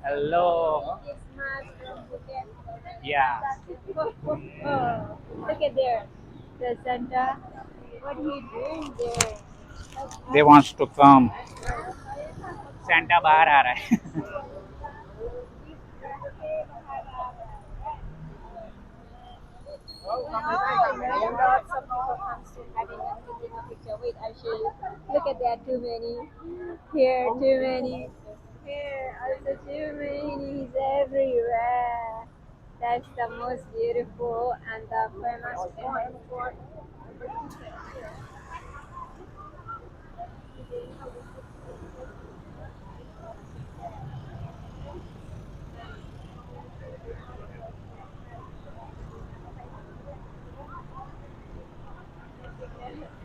Hello. It's Matt from Phuket. Yeah, Look at there. The Santa. What are you doing there? they wants to come. Santa बाहर आ रहा है. Lots of people come to having a taking a picture. Wait, I show you. Look at that, too many. Here, too many. Here, also too many. He's everywhere. That's the most beautiful and the famous point.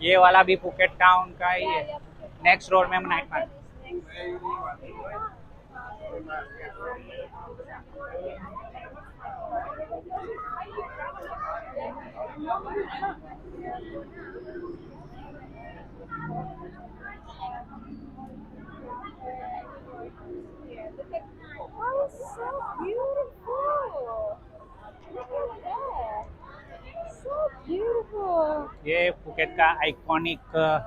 ये वाला भी Phuket town का ही Yeah, है. yeah, Phuket. Next road में night Market market. is next. Here, look at oh, it's so beautiful. Look at that. So beautiful. ये Phuket का iconic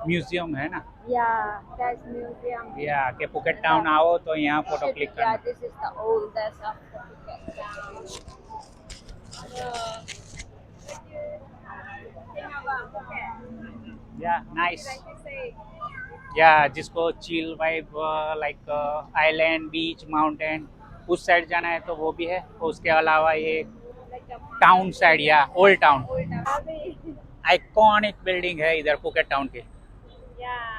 museum है ना. Yeah, that's museum. या कि फुकेट टाउन आओ तो यहाँ फोटो क्लिक Yeah, करना. this is the oldest of the Phuket town. Yeah. Think about Phuket. या नाइस. Like you say, या जिसको चिल वाइब लाइक आइलैंड बीच माउंटेन उस साइड जाना है तो वो भी है. उसके अलावा ये like the टाउन साइड या old town old town. Iconic building है इधर फुकेट टाउन की. Yeah.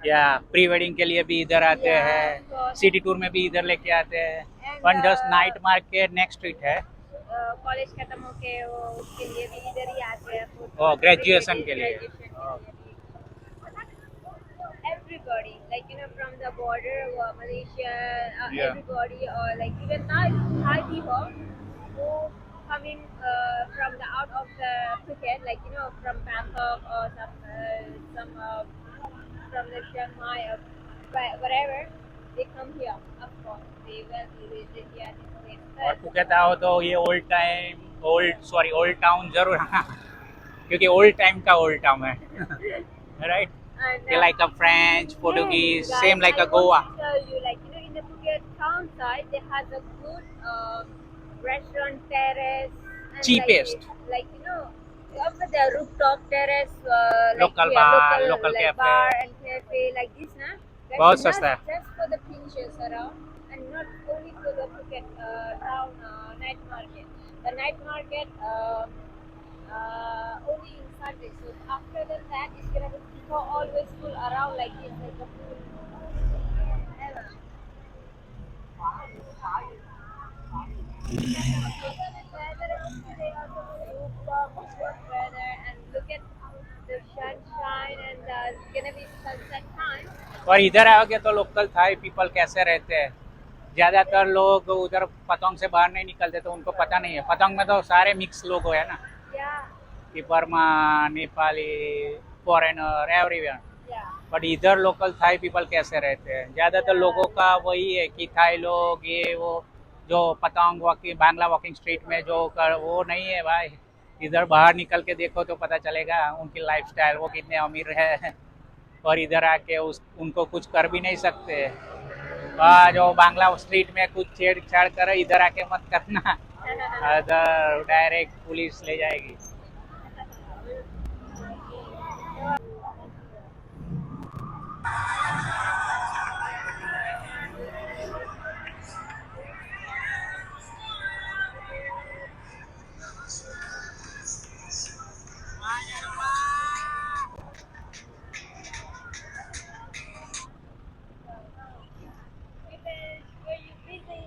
या प्री वेडिंग के लिए भी इधर आते Yeah, हैं. of course. सिटी टूर में भी इधर लेके आते हैं. And, one just night market next street है. कॉलेज खत्म होके वो उसके लिए भी इधर ही आते हैं ग्रेजुएशन के लिए. everybody like from the border Malaysia Yeah. everybody or like even Thai people who coming from the out of the Phuket like from Bangkok or some from the Chiang Mai or whatever they come here of course they will be visit here this place और Phuket आओ तो ये old town जरूर आना क्योंकि old time का old town है. Right. and They like a French, Portuguese, guys, same like I a Goa. want to tell you, like in the Phuket town side, they has a good restaurant terrace and Cheapest. like over the rooftop terrace, like Local bar, local like cafe. bar and cafe like this, na. That's बहुत not सस्ता है. just for the pinches around, and not only for the Phuket town night market. The night market. Only in Sunday. So after that, it's gonna be people always full around like this, like a full ever. Weather is today also super good weather, and look at the sunshine, and it's gonna be sunset time. और इधर आओगे तो local Thai people कैसे रहते हैं. ज्यादातर लोग उधर पतंग से बाहर नहीं निकलते तो उनको पता नहीं है. पतंग में तो सारे मिक्स लोग है ना. Yeah, कि Burma, Nepali, foreigner, everywhere. yeah. But इधर लोकल थाई पीपल कैसे रहते हैं. ज्यादातर लोगों का वही है कि थाई लोग ये वो जो पतंग वॉकिंग बांग्ला वॉकिंग स्ट्रीट में जो कर वो नहीं है भाई. इधर बाहर निकल के देखो तो पता चलेगा उनकी लाइफस्टाइल वो कितने अमीर है. और इधर आके उनको कुछ कर भी नहीं सकते. जो बांग्ला स्ट्रीट में कुछ छेड़छाड़ करे इधर आके मत करना. अदर डायरेक्ट पुलिस ले जाएगी. Were you busy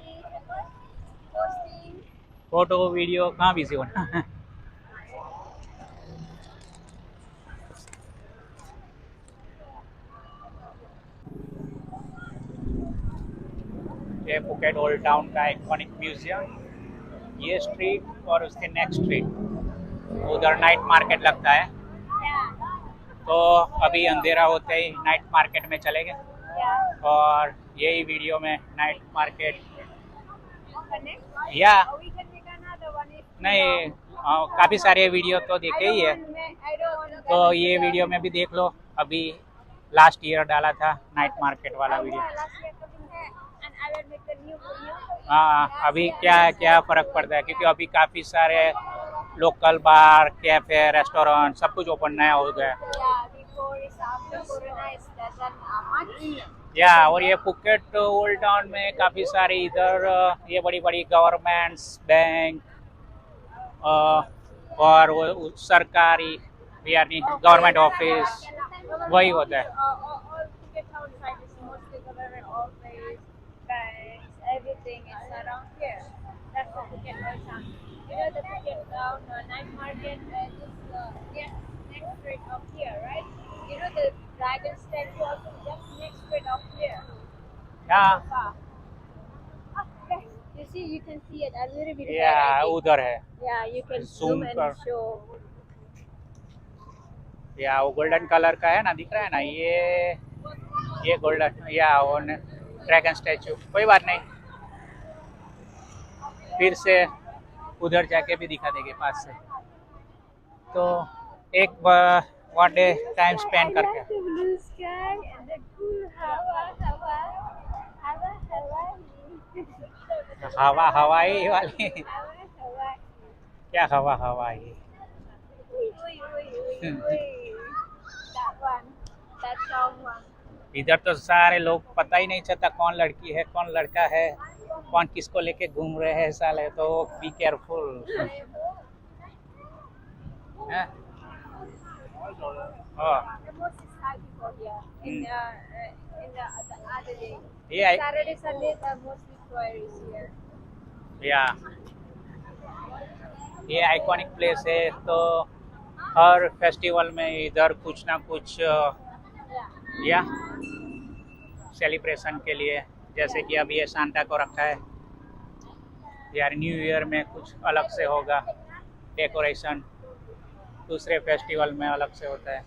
posting? Photo video कहाँ बिजी होना. ये फुकेट ओल्ड टाउन का आइकॉनिक म्यूजियम. ये स्ट्रीट और उसके नेक्स्ट स्ट्रीट उधर नाइट मार्केट लगता है. Yeah. तो अभी अंधेरा होते ही नाइट मार्केट में चले गए. Yeah. और यही वीडियो में नाइट मार्केट Connect? या Or we can make another one if you नहीं know. काफ़ी सारे वीडियो तो देखे ही है, I don't want to तो ये वीडियो में भी देख लो। अभी लास्ट ईयर डाला था नाइट मार्केट वाला video. last year coming here and I will make the new video. हाँ, अभी क्या क्या फ़र्क पड़ता है, क्योंकि अभी काफ़ी सारे लोकल बार, कैफ़े, रेस्टोरेंट सब कुछ ओपन नया हो गया है। Yeah, before is after Corona is doesn't much. या और ये पुकेट ओल्ड टाउन में काफ़ी सारे इधर ये बड़ी बड़ी गवर्नमेंट्स, बैंक और वो सरकारी यानी गवर्नमेंट ऑफिस वही होता है। All Phuket town side is mostly government office, banks, everything is around here. That's the Phuket old town. You know the Phuket town night market is next street of here, right? You know the dragon statue also just next street of here. हाँ, Far. Okay. You see, you can see it a little bit. या here, I think. उधर है। Yeah, you can Zoom zoom and कर। show. या वो golden colour का है ना, दिख रहा है ना, ये गोल्डन, या वो ड्रैगन स्टैचू। कोई बात नहीं, फिर से उधर जाके भी दिखा देंगे पास से। तो एक one day time spend I करके like the blue sky and the cool hawa. हवा हवाई वाली Hawa. क्या हवा हवाई। Ui. That one. That song one. इधर तो सारे लोग पता ही नहीं चलता कौन लड़की है कौन लड़का है, कौन किसको लेके घूम रहे हैं साले, तो be careful. The most is high people here in the other day. ये Saturday, Sunday, the mostly tourists here. या ये आइकॉनिक प्लेस है, तो हर फेस्टिवल में इधर कुछ ना कुछ Yeah. या सेलिब्रेशन के लिए, जैसे कि अभी ये सांता को रखा है यार, न्यू ईयर में कुछ अलग से होगा डेकोरेशन, दूसरे फेस्टिवल में अलग से होता है,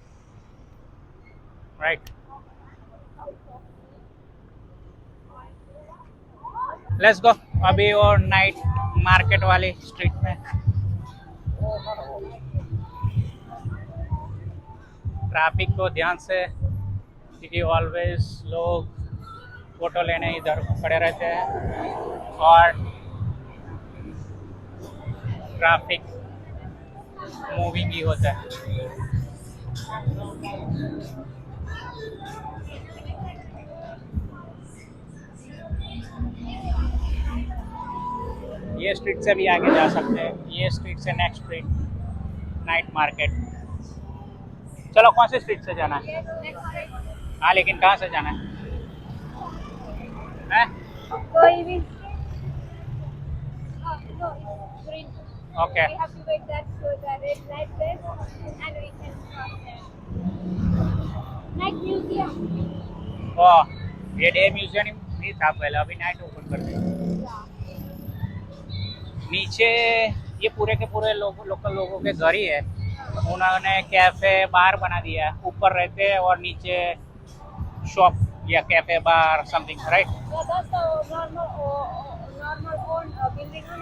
राइट। लेट्स गो अभी वो नाइट मार्केट वाली स्ट्रीट में। ट्रैफिक को ध्यान से, क्योंकि ऑलवेज लोग फोटो लेने इधर खड़े रहते हैं और ट्रैफिक मूविंग ही होता है। ये स्ट्रीट से भी आगे जा सकते हैं, ये स्ट्रीट से नेक्स्ट स्ट्रीट नाइट मार्केट। चलो कौन सी स्ट्रीट से जाना है? Yes, next week. हाँ, लेकिन कहाँ से जाना है? हैं? Going with. Oh, no, it's green. Okay. We have to wait that to the red light place and we can cross there. Night museum. ये डे म्यूजियम नहीं था पहले, अभी नाइट ओपन कर दिया। Yeah. नीचे ये पूरे के पूरे लोकल लोगों के घर ही है, उन्होंने कैफे बार बना दिया है, ऊपर रहते हैं और नीचे शॉप या cafe bar something, right. Yeah, that's the normal own building, no?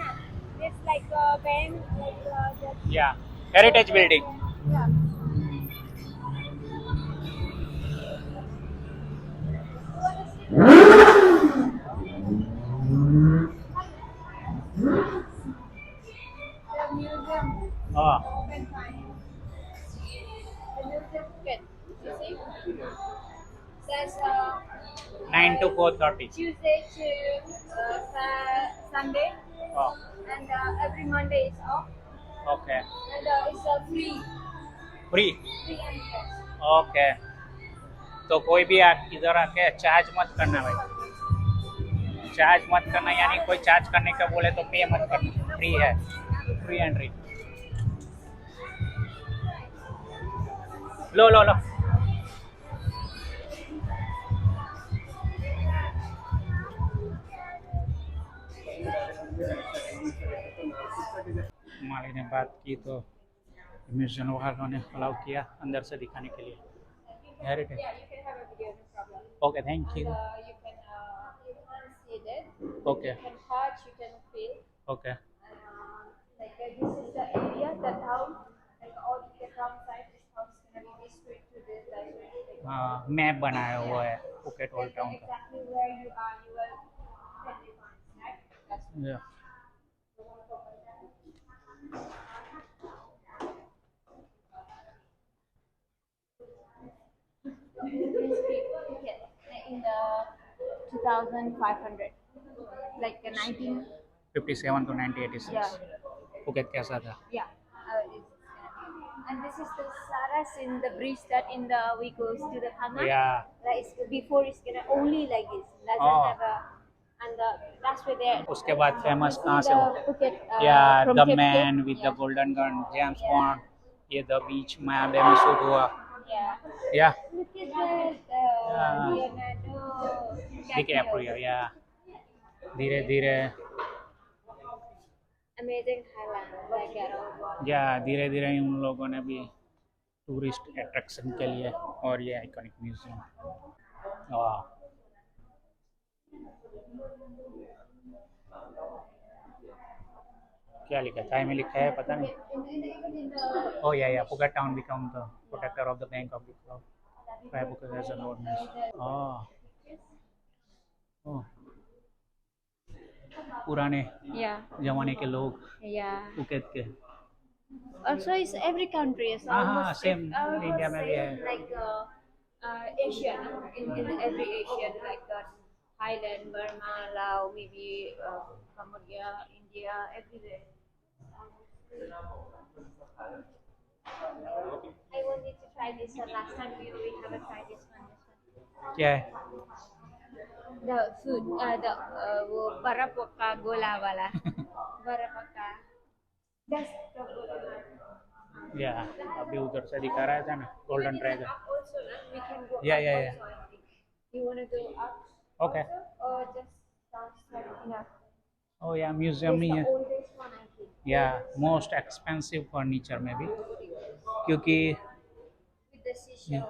It's like a bank, like या heritage building. yeah. The museum हाँ, open time. The museum Phuket. You see? There's 9 to 4:30। Tuesday to Sunday, हाँ, and every Monday is off, okay, and it's free free, entrance. Okay. तो कोई भी इधर आके charge मत करना भाई, चार्ज मत करना, यानी कोई चार्ज करने का बोले तो पे मत करना, फ्री है, फ्री एंट्री। लो लो लो। माली ने बात की तो म्यूजियम वालों ने अलाउ किया अंदर से दिखाने के लिए heritage. Yeah, you can have a video, no problem. Okay, thank And you. you can see that. Okay, You can touch, you can feel. okay. And this is the area, the town. Like all the town side is how it's gonna be this way to this, that way. हाँ map बनाया हुआ है Phuket Old Like Town का. exactly where you are, you will definitely find that. That's Yeah. in the 2500, like the 19. 57 to 1986. Yeah. Phuket कैसा था? Yeah. And this is the Saras in the bridge that in the we goes to the Hana. Yeah. Like before it's gonna only like this. Doesn't Oh. have a and that's where they. उसके बाद famous कहाँ से The हो? Phuket, Yeah, from the Cape man Cape. with Yeah. the golden gun, James Yeah. Bond. ये the beach में baby shoot हुआ. Yeah. Yeah. Look at that. Yeah. Leonardo. DiCaprio. Yeah. धीरे धीरे. Amazing Thailand. Like that. या धीरे धीरे उन लोगों ने भी टूरिस्ट अट्रैक्शन के लिए और ये आइकॉनिक म्यूजियम. वाह. क्या लिखा है? थाई में लिखा है पता नहीं. Oh yeah, Phuket Town become the protector of the bank of the cloud. By Phuket as an ordinance. Oh. Oh. पुराने Yeah. जमाने के लोग Yeah. Phuket के. Also, it's every country. It's हाँ almost same almost इंडिया में भी है. same, like Asian in every Asian like Thailand, Burma, Laos, maybe Cambodia, India, everywhere. I wanted to try this one. Last time we haven't tried this one. क्या है? The food, वो बर्फ का गोला वाला बर्फ का. That's the good one. या अभी उधर से दिखा रहा था ना golden dragon. Also, we can go Yeah, up yeah, also, I think. You want to go up Okay. or just downstairs enough? Oh yeah, museum It's he the है. oldest one, I think. Yeah, most expensive furniture में भी क्योंकि With the seashell.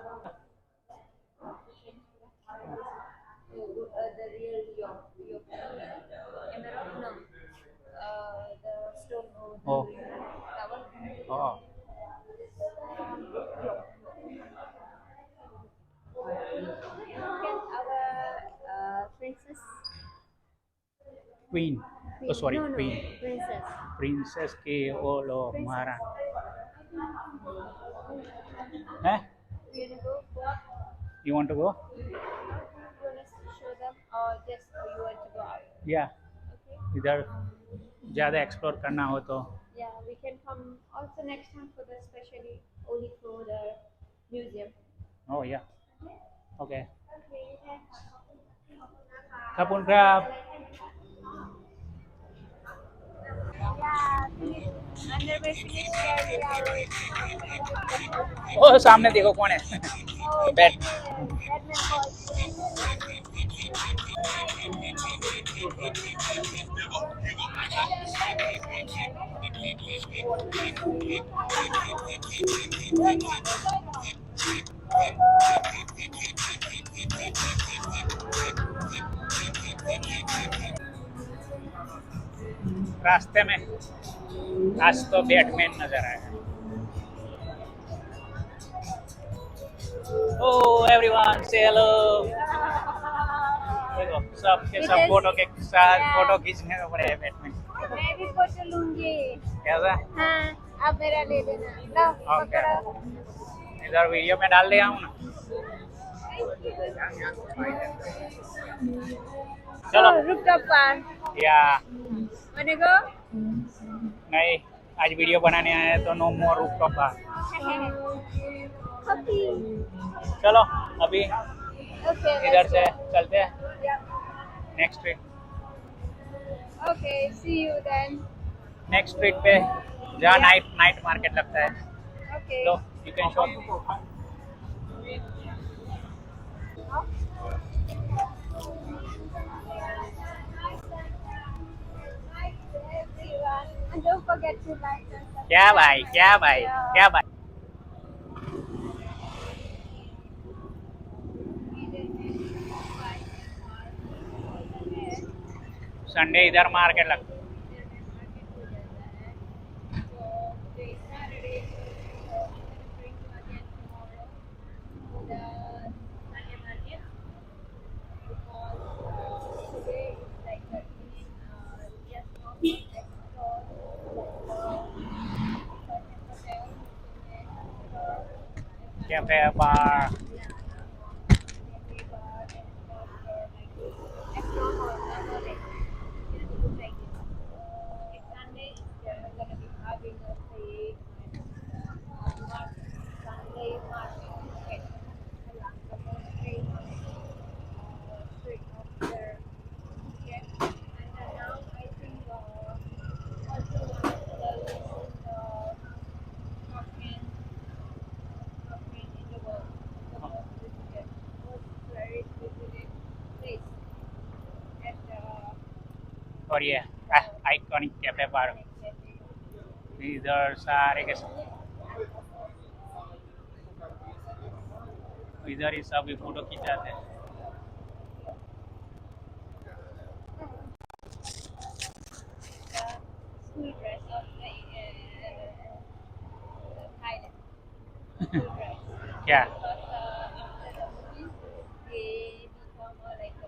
The real York. Emerald? No. The stone. Oh. That one? oh Can our princess? Queen. Oh sorry, No, queen. princess. Princess की वो लो Princess. महारानी हैं? You wanna go up? You want to go? You wanna show them or just you want to go out? Yeah. Okay. इधर ज़्यादा explore करना हो तो. Yeah, we can come also next time for the especially only for the museum. Oh yeah. Okay. Okay, thanks. ขอบคุณครับ Yeah, under my finish there we are. ओ सामने देखो कौन है. Oh, bat. Batman calls. रास्ते में आज तो बैटमैन नजर आया. Oh everyone say hello. देखो सबके सब फोटो के साथ फोटो खींचने को पड़े बैटमैन. मैं भी फोटो लूंगी. कैसा? हाँ, आप मेरा ले लेना. लो, Okay. पकड़ो. इधर वीडियो में डाल दिया हूँ ना. चलो. Oh, rooftop bar. या Wanna go? नहीं आज वीडियो बनाने आए हैं तो नो मोर रूफटॉप बार. Coffee. चलो अभी Okay. इधर let's से go. चलते हैं Yeah. Next street. Okay, see you then. Next street पे जहाँ नाइट मार्केट लगता है. Okay. Low you can shop. Everyone. And don't forget to like and subscribe. क्या भाई क्या भाई क्या भाई. संडे इधर मार्केट लगता है। इधर में मार्केट हो जाता है। So today is Saturday, so I'm gonna bring you again tomorrow to the Sunday market because today is like the evening, just normal explore certain hotels in cafe bar. cafe bar and explore like explore normal like to look like this. It's Sunday, they're gonna be having a say market, Sunday market, okay, along the whole street of there, okay, and now I think also one of the leading Korean in the world, the most visited, most very visited place at और ये iconic cafe बार। इधर सारे के इधर ही सभी photo खिंचाते हैं। school dress of the Thailand. School dress. क्या Because after the movies, they become like a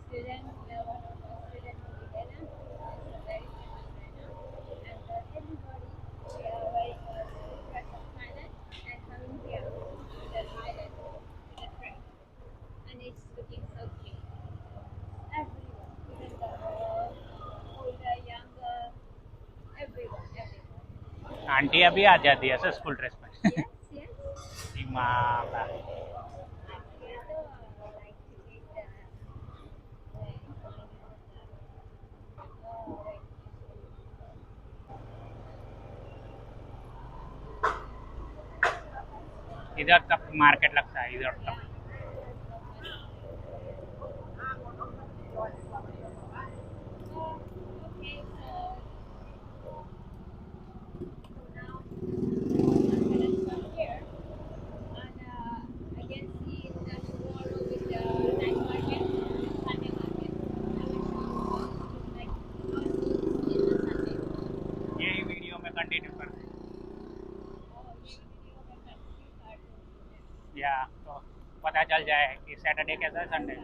student, one of the student movie there. It's a very famous right now, and everybody they are wearing a school dress of Thailand and coming here to the Thailand to the trip, and it's looking so cute. Everyone, even the older, younger, everyone, everyone. Aunty अभी आ जाती है school dress में। Yes, yes. दिमाग। I'm here to like to take the like इधर तक market लगता है इधर तक। okay, so now I'm gonna stop here and I can see you tomorrow with the night market, Sunday market. I will show you how it looks like how it looks in the Sunday. यही video में continue करते हैं Oh, ये video में continue कर दूँ। या तो पता चल जाए कि सैटरडे कैसा है संडे।